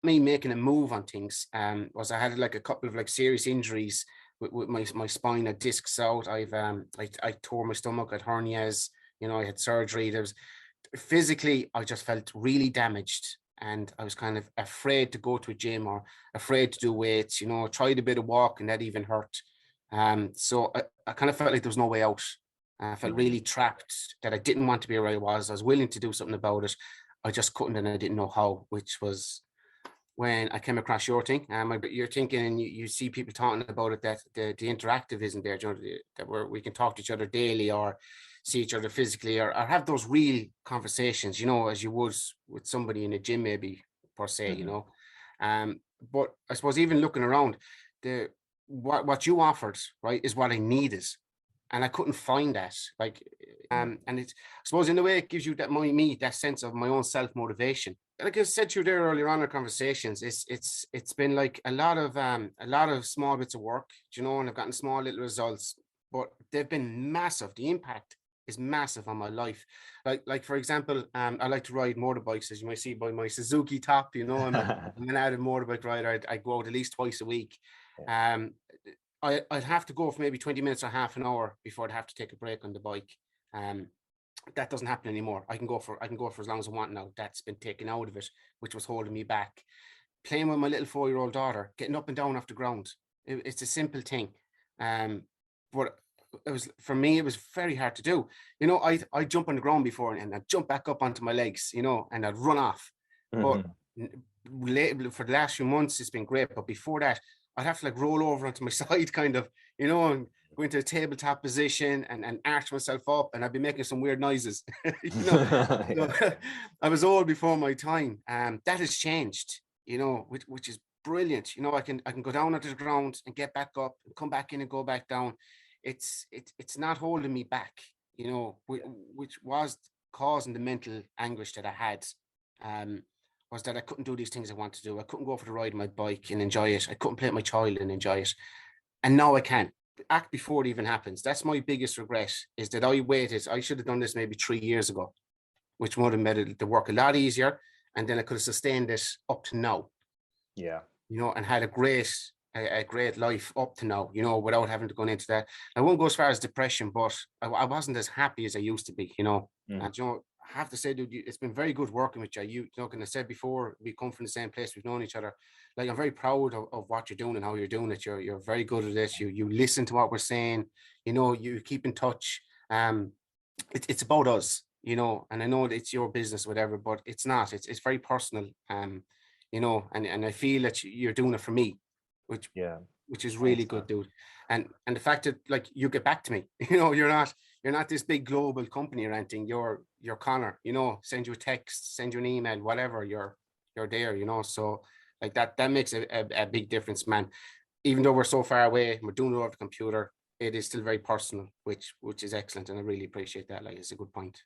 me making a move on things was I had like a couple of like serious injuries with my spine. Had discs out. I tore my stomach, I had hernias, you know, I had surgery. There was physically, I just felt really damaged. And I was kind of afraid to go to a gym or afraid to do weights, you know, tried a bit of walk and that even hurt. So I kind of felt like there was no way out. I felt Mm. really trapped, that I didn't want to be where I was. I was willing to do something about it. I just couldn't, and I didn't know how, which was when I came across your thing. You're thinking, and you see people talking about it, that the interactive isn't there, you know, that we can talk to each other daily or see each other physically, or have those real conversations, you know, as you would with somebody in a gym, maybe, per se, you Mhm. know. But I suppose even looking around, the what you offered, right, is what I needed. And I couldn't find that. Like, Mm. and it's, I suppose in a way it gives you that sense of my own self-motivation. Like I said to you there earlier on in our conversations, it's been like a lot of small bits of work, you know, and I've gotten small little results, but they've been massive. The impact is massive on my life. Like for example, I like to ride motorbikes, as you might see by my Suzuki top. You know, I'm an avid motorbike rider. I go out at least twice a week. Yeah. Um, I'd have to go for maybe 20 minutes or half an hour before I'd have to take a break on the bike. Um, that doesn't happen anymore. I can go for as long as I want now. That's been taken out of it, which was holding me back. Playing with my little 4-year-old daughter, getting up and down off the ground. It's a simple thing. But it was, for me, it was very hard to do. You know, I jump on the ground before and I'd jump back up onto my legs, you know, and I'd run off. But Mhm. for the last few months, it's been great. But before that, I'd have to like roll over onto my side, kind of, you know, and go into a tabletop position and arch myself up, and I'd be making some weird noises. You know, so, Yeah. I was old before my time. That has changed, you know, which is brilliant. You know, I can go down onto the ground and get back up, and come back in and go back down. It's not holding me back, you know, which was causing the mental anguish that I had. Um, was that I couldn't do these things I want to do. I couldn't go for the ride on my bike and enjoy it. I couldn't play with my child and enjoy it. And now I can. Act before it even happens. That's my biggest regret, is that I waited. I should have done this maybe 3 years ago, which would have made it the work a lot easier. And then I could have sustained it up to now, Yeah. you know, and had a great life up to now, you know, without having to go into that. I won't go as far as depression, but I wasn't as happy as I used to be, you know. Mhm. And you know, I have to say, dude, it's been very good working with you. You know, can I said before, we come from the same place, we've known each other. Like, I'm very proud of what you're doing and how you're doing it. You're very good at this. You listen to what we're saying. You know, you keep in touch. It's about us, you know. And I know that it's your business, whatever, but it's not. It's very personal. You know, and I feel that you're doing it for me, which Yeah. which is really Thanks, good, man. dude. And the fact that like you get back to me, you know, you're not this big global company or anything. You're Connor, you know, send you a text, send you an email, whatever, you're there, you know. So like that makes a big difference, man. Even though we're so far away, we're doing it over the computer, it is still very personal, which is excellent. And I really appreciate that. Like, it's a good point.